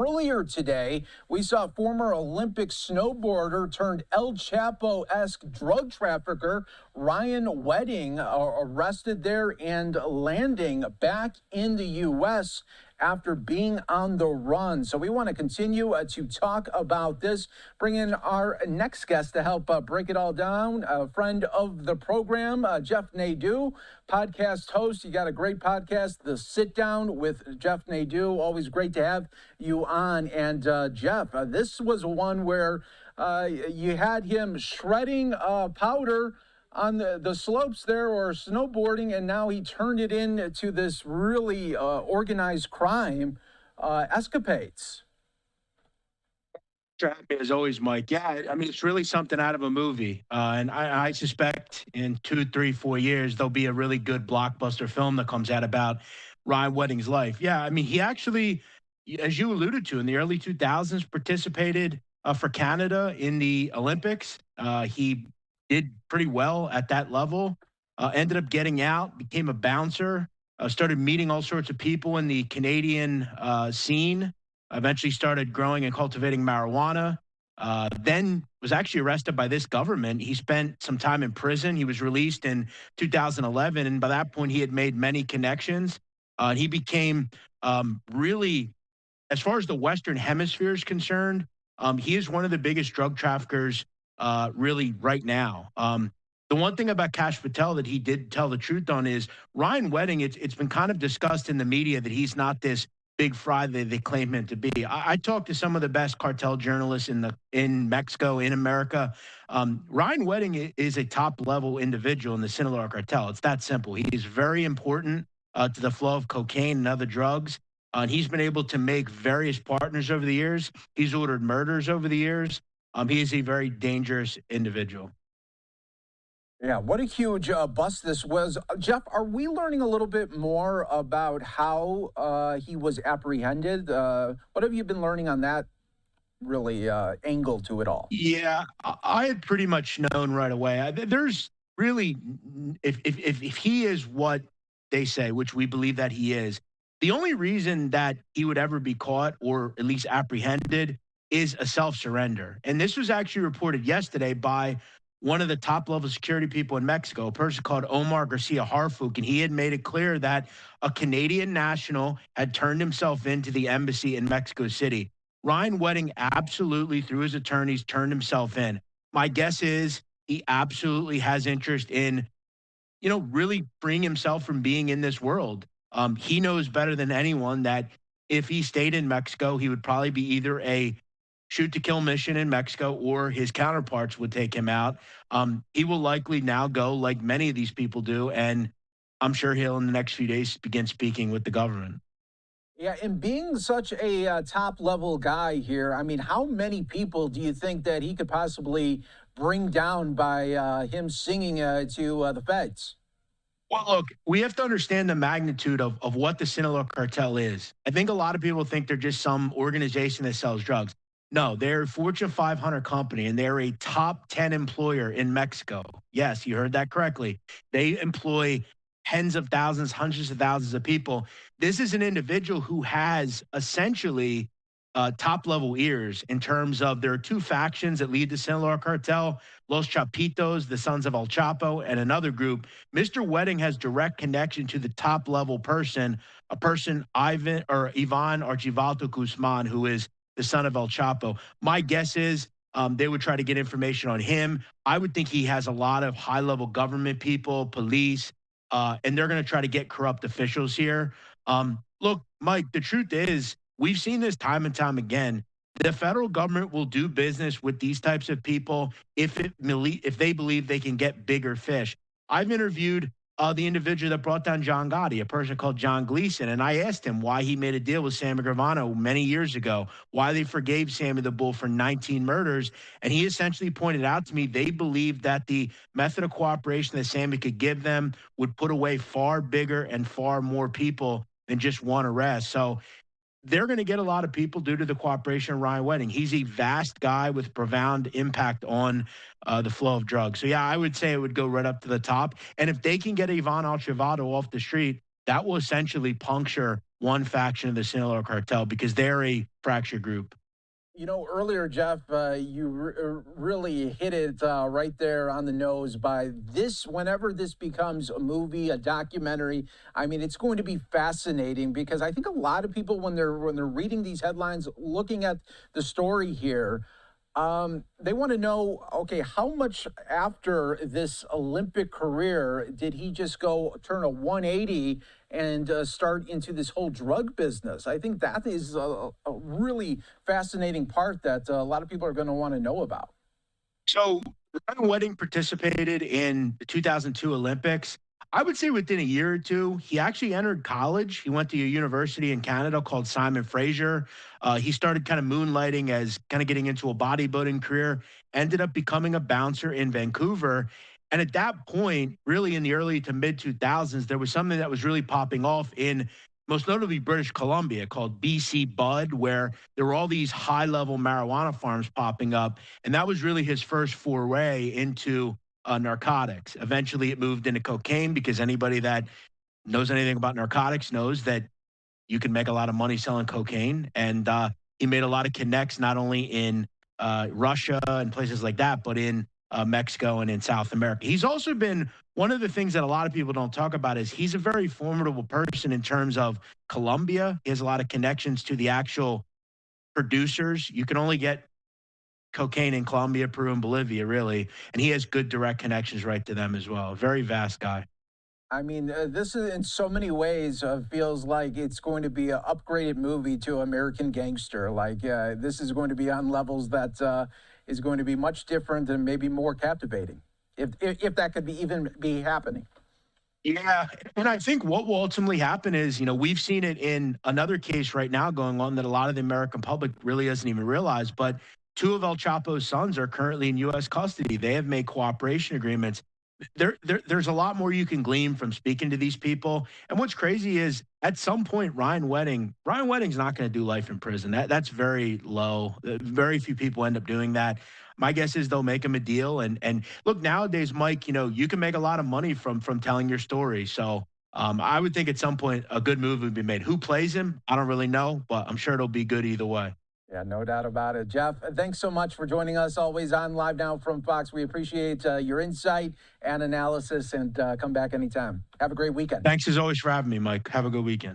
Earlier today, we saw former Olympic snowboarder turned El Chapo-esque drug trafficker Ryann Wedding arrested there and landing back in the U.S. after being on the run. So we want to continue to talk about this. Bring in our next guest to help break it all down. A friend of the program, Jeff Nadu, podcast host. You got a great podcast, The Sit Down with Jeff Nadu. Always great to have you on. And Jeff, this was one where you had him shredding powder on the slopes there or snowboarding, and now he turned it into this really organized crime escapades. Happy as always, Mike. Yeah, I mean, it's really something out of a movie. And I suspect in 2, 3, 4 years, there'll be a really good blockbuster film that comes out about Ryann Wedding's life. Yeah, I mean, he actually, as you alluded to, in the early 2000s, participated for Canada in the Olympics. He did pretty well at that level, ended up getting out, became a bouncer, started meeting all sorts of people in the Canadian scene, eventually started growing and cultivating marijuana, then was actually arrested by this government. He spent some time in prison. He was released in 2011, and by that point, he had made many connections. He became really, as far as the Western Hemisphere is concerned, he is one of the biggest drug traffickers really right now. The one thing about Kash Patel that he did tell the truth on is Ryann Wedding, it's been kind of discussed in the media that he's not this big fry that they claim him to be. I talked to some of the best cartel journalists in Mexico, in America. Ryann Wedding is a top-level individual in the Sinaloa cartel. It's that simple. He is very important to the flow of cocaine and other drugs. And he's been able to make various partners over the years. He's ordered murders over the years. He is a very dangerous individual. Yeah, what a huge bust this was. Jeff, are we learning a little bit more about how he was apprehended? What have you been learning on that really angle to it all? Yeah, I had pretty much known right away. There's really, if he is what they say, which we believe that he is, the only reason that he would ever be caught or at least apprehended is a self-surrender. And this was actually reported yesterday by one of the top-level security people in Mexico, a person called Omar Garcia Harfuk, and he had made it clear that a Canadian national had turned himself into the embassy in Mexico City. Ryann Wedding absolutely, through his attorneys, turned himself in. My guess is he absolutely has interest in, really freeing himself from being in this world. He knows better than anyone that if he stayed in Mexico, he would probably be either a shoot-to-kill mission in Mexico or his counterparts would take him out. He will likely now go, like many of these people do, and I'm sure he'll, in the next few days, begin speaking with the government. Yeah, and being such a top-level guy here, I mean, how many people do you think that he could possibly bring down by him singing to the feds? Well, look, we have to understand the magnitude of what the Sinaloa cartel is. I think a lot of people think they're just some organization that sells drugs. No, they're a Fortune 500 company, and they're a top 10 employer in Mexico. Yes, you heard that correctly. They employ tens of thousands, hundreds of thousands of people. This is an individual who has essentially top-level ears in terms of there are two factions that lead the Sinaloa cartel, Los Chapitos, the Sons of El Chapo, and another group. Mr. Wedding has direct connection to the top-level person, a person, Ivan Archivaldo Guzman, who is the son of El Chapo. My guess is they would try to get information on him. I would think he has a lot of high-level government people, police, and they're going to try to get corrupt officials here. Look, Mike, the truth is we've seen this time and time again. The federal government will do business with these types of people if they believe they can get bigger fish. I've interviewed the individual that brought down John Gotti, a person called John Gleason. And I asked him why he made a deal with Sammy Gravano many years ago, why they forgave Sammy the Bull for 19 murders. And he essentially pointed out to me they believed that the method of cooperation that Sammy could give them would put away far bigger and far more people than just one arrest. So they're going to get a lot of people due to the cooperation of Ryann Wedding. He's a vast guy with profound impact on the flow of drugs. So, yeah, I would say it would go right up to the top. And if they can get Ivan Archivaldo off the street, that will essentially puncture one faction of the Sinaloa cartel because they're a fractured group. You know, earlier, Jeff, you really hit it right there on the nose by this. Whenever this becomes a movie, a documentary, I mean, it's going to be fascinating because I think a lot of people, when they're reading these headlines, looking at the story here, they want to know, okay, how much after this Olympic career did he just go turn a 180 and start into this whole drug business? I think that is a really fascinating part that a lot of people are going to want to know about. So Ryann Wedding participated in the 2002 Olympics. I would say within a year or two, he actually entered college. He went to a university in Canada called Simon Fraser. He started kind of moonlighting as kind of getting into a bodybuilding career, ended up becoming a bouncer in Vancouver. And at that point, really in the early to mid 2000s, there was something that was really popping off in most notably British Columbia called BC Bud, where there were all these high level marijuana farms popping up. And that was really his first foray into narcotics. Eventually, it moved into cocaine because anybody that knows anything about narcotics knows that you can make a lot of money selling cocaine. And he made a lot of connects, not only in Russia and places like that, but in Mexico and in South America. He's also been one of the things that a lot of people don't talk about is he's a very formidable person in terms of Colombia. He has a lot of connections to the actual producers. You can only get cocaine in Colombia, Peru, and Bolivia, really. And he has good direct connections right to them as well. Very vast guy. I mean, this is in so many ways feels like it's going to be an upgraded movie to American Gangster. Like this is going to be on levels that is going to be much different and maybe more captivating, if that could even be happening. Yeah. And I think what will ultimately happen is, we've seen it in another case right now going on that a lot of the American public really doesn't even realize. But two of El Chapo's sons are currently in U.S. custody. They have made cooperation agreements. There's a lot more you can glean from speaking to these people. And what's crazy is at some point, Ryann Wedding's not going to do life in prison. That's very low. Very few people end up doing that. My guess is they'll make him a deal. And look, nowadays, Mike, you can make a lot of money from telling your story. So I would think at some point a good movie would be made. Who plays him? I don't really know, but I'm sure it'll be good either way. Yeah, no doubt about it. Jeff, thanks so much for joining us always on Live Now from Fox. We appreciate your insight and analysis and come back anytime. Have a great weekend. Thanks as always for having me, Mike. Have a good weekend.